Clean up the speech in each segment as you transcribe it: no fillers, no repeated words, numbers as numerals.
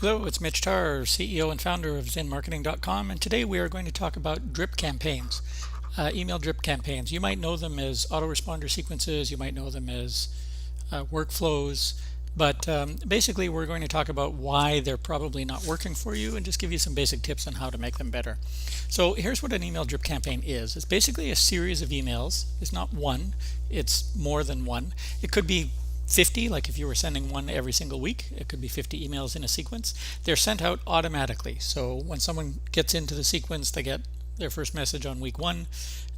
Hello, it's Mitch Tarr, CEO and founder of ZinMarketing.com, and today we are going to talk about drip campaigns, email drip campaigns. You might know them as autoresponder sequences, you might know them as workflows, but basically we're going to talk about why they're probably not working for you and just give you some basic tips on how to make them better. So here's what an email drip campaign is. It's basically a series of emails. It's not one, it's more than one. It could be 50, like if you were sending one every single week, it could be 50 emails in a sequence. They're sent out automatically. So when someone gets into the sequence, they get their first message on week 1,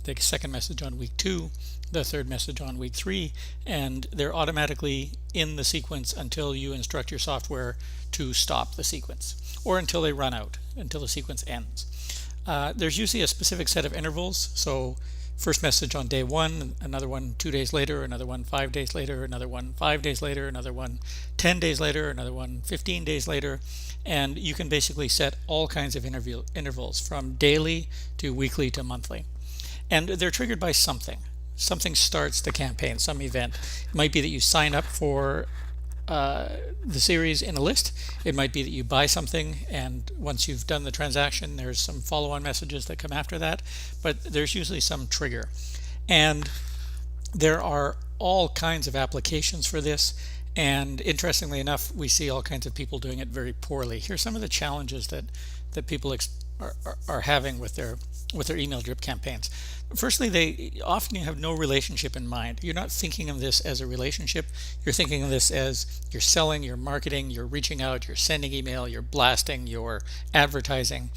the second message on week 2, the third message on week 3, and they're automatically in the sequence until you instruct your software to stop the sequence, or until they run out, until the sequence ends. There's usually a specific set of intervals. So first message on day 1, another one 2 days later, another one 5 days later, another one 5 days later, another one 10 days later, another one 15 days later. And you can basically set all kinds of intervals from daily to weekly to monthly. And they're triggered by something. Something starts the campaign, some event. It might be that you sign up for the series in a list. It might be that you buy something, and once you've done the transaction, there's some follow-on messages that come after that, but there's usually some trigger. And there are all kinds of applications for this, and interestingly enough, we see all kinds of people doing it very poorly. Here's some of the challenges that people are having with their email drip campaigns. Firstly, they often have no relationship in mind. You're not thinking of this as a relationship. You're thinking of this as you're selling, you're marketing, you're reaching out, you're sending email, you're blasting, you're advertising.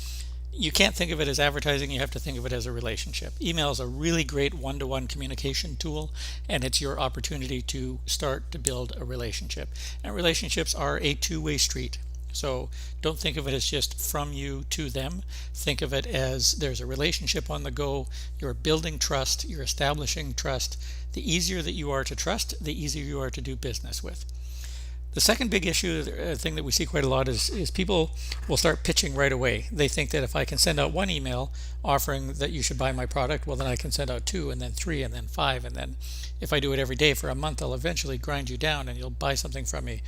You can't think of it as advertising. You have to think of it as a relationship. Email is a really great one-to-one communication tool, and it's your opportunity to start to build a relationship. And relationships are a two-way street. So don't think of it as just from you to them. Think of it as there's a relationship on the go. You're building trust. You're establishing trust. The easier that you are to trust, the easier you are to do business with. The second big issue, thing that we see quite a lot is people will start pitching right away. They think that if I can send out one email offering that you should buy my product, well, then I can send out 2 and then 3 and then 5. And then if I do it every day for a month, I'll eventually grind you down and you'll buy something from me.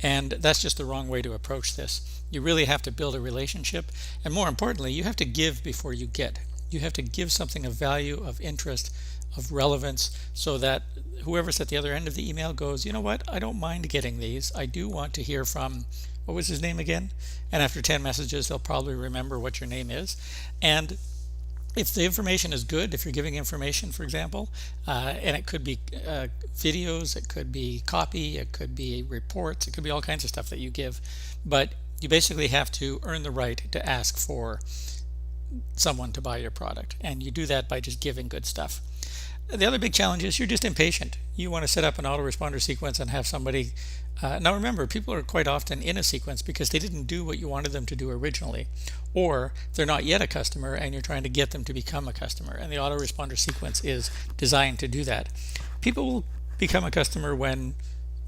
And that's just the wrong way to approach this. You really have to build a relationship. And more importantly, you have to give before you get. You have to give something of value, of interest, of relevance, so that whoever's at the other end of the email goes, you know what, I don't mind getting these. I do want to hear from, what was his name again? And after 10 messages, they'll probably remember what your name is. And if the information is good, if you're giving information, for example, and it could be videos, it could be copy, it could be reports, it could be all kinds of stuff that you give, but you basically have to earn the right to ask for someone to buy your product, and you do that by just giving good stuff. The other big challenge is you're just impatient. You want to set up an autoresponder sequence and have somebody. Now remember, people are quite often in a sequence because they didn't do what you wanted them to do originally, or they're not yet a customer and you're trying to get them to become a customer. And the autoresponder sequence is designed to do that. People will become a customer when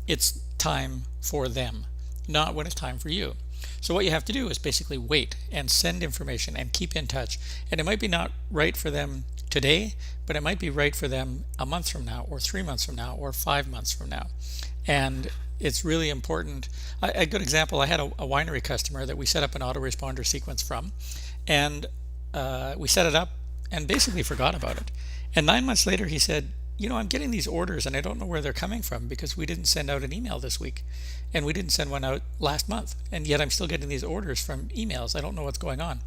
it's time for them, not when it's time for you. So what you have to do is basically wait and send information and keep in touch. And it might be not right for them today, but it might be right for them a month from now, or 3 months from now, or 5 months from now. And it's really important. A good example, I had a winery customer that we set up an autoresponder sequence from, and we set it up and basically forgot about it. And 9 months later, he said, you know, I'm getting these orders and I don't know where they're coming from because we didn't send out an email this week and we didn't send one out last month, and yet I'm still getting these orders from emails. I don't know what's going on.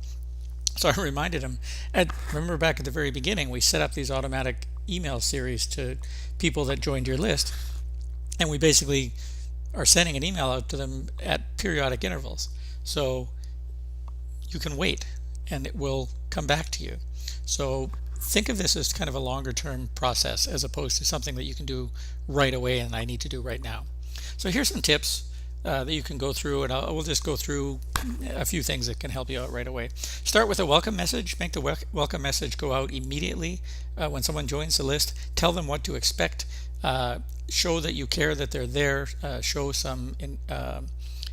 So I reminded him, and remember back at the very beginning, we set up these automatic email series to people that joined your list, and we basically are sending an email out to them at periodic intervals. So you can wait and it will come back to you. So think of this as kind of a longer term process as opposed to something that you can do right away and I need to do right now. So here's some tips that you can go through, and we'll just go through a few things that can help you out right away. Start with a welcome message. Make the welcome message go out immediately when someone joins the list. Tell them what to expect. Show that you care that they're there. Show some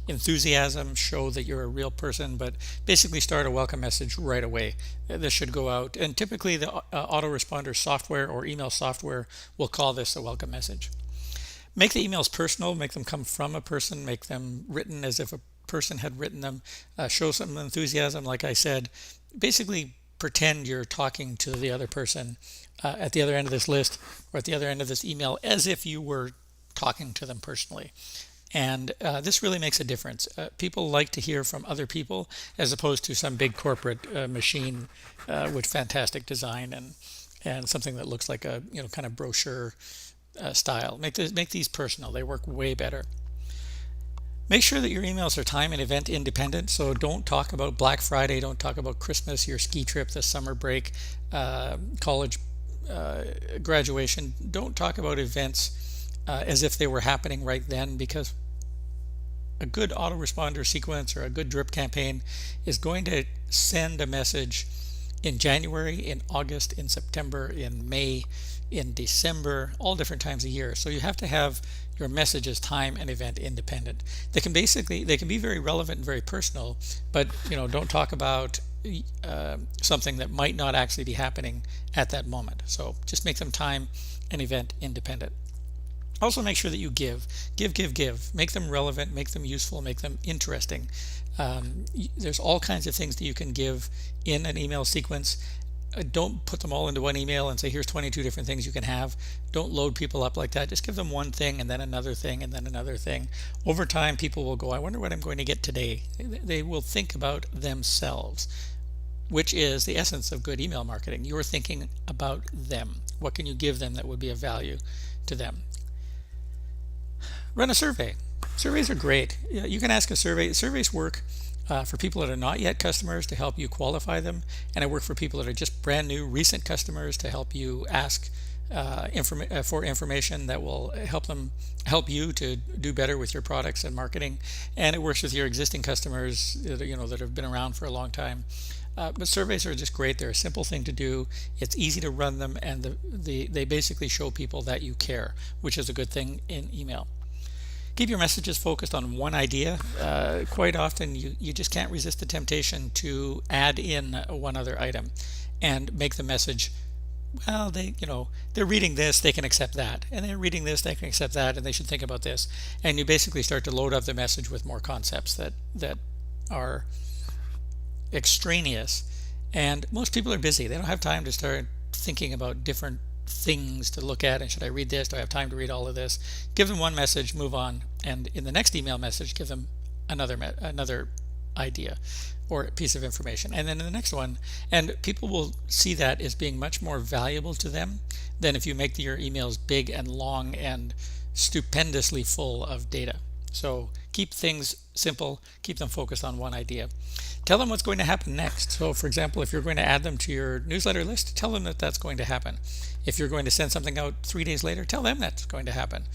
enthusiasm. Show that you're a real person, but basically start a welcome message right away. This should go out, and typically the autoresponder software or email software will call this a welcome message. Make the emails personal, make them come from a person, make them written as if a person had written them. Show some enthusiasm, like I said. Basically, pretend you're talking to the other person at the other end of this list or at the other end of this email as if you were talking to them personally. And this really makes a difference. People like to hear from other people as opposed to some big corporate machine with fantastic design and something that looks like a kind of brochure style. Make these personal. They work way better. Make sure that your emails are time and event independent. So don't talk about Black Friday, don't talk about Christmas, your ski trip, the summer break, college graduation. Don't talk about events as if they were happening right then, because a good autoresponder sequence or a good drip campaign is going to send a message in January, in August, in September, in May, in December, all different times of year. So you have to have your messages time and event independent. They can be very relevant and very personal, but don't talk about something that might not actually be happening at that moment. So just make them time and event independent. Also, make sure that you give. Make them relevant, make them useful, make them interesting. There's all kinds of things that you can give in an email sequence. Don't put them all into one email and say, here's 22 different things you can have. Don't load people up like that. Just give them one thing and then another thing and then another thing. Over time, people will go, I wonder what I'm going to get today. They will think about themselves, which is the essence of good email marketing. You're thinking about them. What can you give them that would be of value to them? Run a survey. Surveys are great. You can ask a survey. Surveys work for people that are not yet customers to help you qualify them, and I work for people that are just brand new, recent customers to help you ask for information that will help you to do better with your products and marketing. And it works with your existing customers that have been around for a long time. But surveys are just great. They're a simple thing to do. It's easy to run them, and they basically show people that you care, which is a good thing in email. Keep your messages focused on one idea. Quite often you just can't resist the temptation to add in one other item and make the message, well, they're reading this, they can accept that, and they're reading this, they can accept that, and they should think about this. And you basically start to load up the message with more concepts that are extraneous. And most people are busy. They don't have time to start thinking about different things to look at, and should I read this, do I have time to read all of this? Give them one message, move on, and in the next email message give them another idea or piece of information, and then in the next one. And people will see that as being much more valuable to them than if you make your emails big and long and stupendously full of data. So keep things simple, keep them focused on one idea. Tell them what's going to happen next. So for example, if you're going to add them to your newsletter list, tell them that that's going to happen. If you're going to send something out 3 days later, tell them that's going to happen.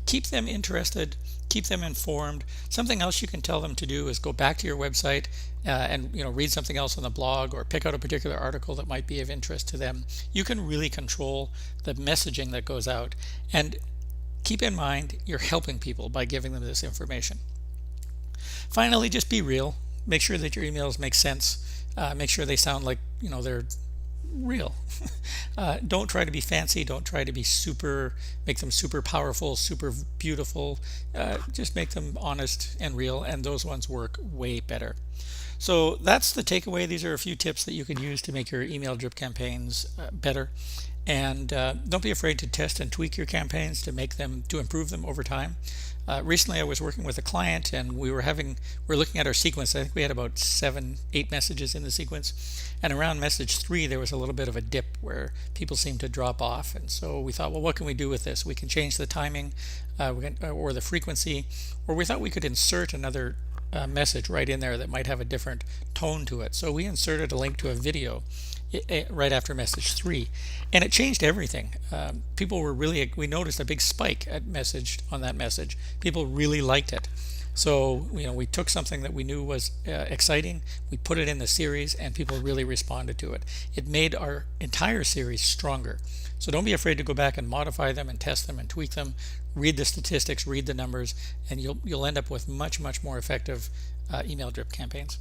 Keep them interested, keep them informed. Something else you can tell them to do is go back to your website and read something else on the blog, or pick out a particular article that might be of interest to them. You can really control the messaging that goes out, and keep in mind you're helping people by giving them this information. Finally, just be real. Make sure that your emails make sense. Make sure they sound like they're real. Don't try to be fancy. Don't try to be make them super powerful, super beautiful. Just make them honest and real, and those ones work way better. So that's the takeaway. These are a few tips that you can use to make your email drip campaigns better. And don't be afraid to test and tweak your campaigns to improve them over time. Recently I was working with a client, and we're looking at our sequence. I think we had about 7-8 messages in the sequence, and around message 3 there was a little bit of a dip where people seemed to drop off. And so we thought, well, what can we do with this? We can change the timing or the frequency, or we thought we could insert another message right in there that might have a different tone to it. So we inserted a link to a video right after message 3, and it changed everything. People were we noticed a big spike on that message. People really liked it. So we took something that we knew was exciting, we put it in the series, and people really responded to it. It made our entire series stronger. So don't be afraid to go back and modify them and test them and tweak them. Read the statistics, read the numbers, and you'll end up with much more effective email drip campaigns.